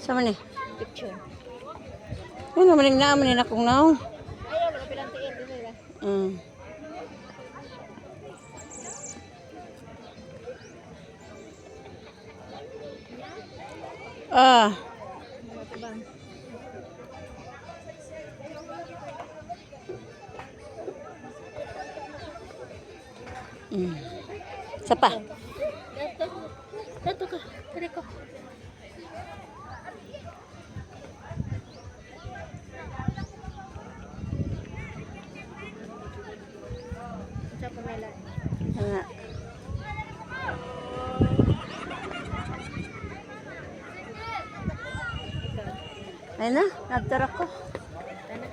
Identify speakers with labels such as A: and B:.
A: Sama ni.
B: Picture.
A: Ano naman yung naaman na kung naong.
B: Ayaw, nakapilang tiin din nila.
A: Ah.
B: Matibang.
A: Isa pa.
B: Dato. Dato ka. Tari ko. Sa pamela.
A: Nga. Ayun na, nagtara ko.
B: Ano?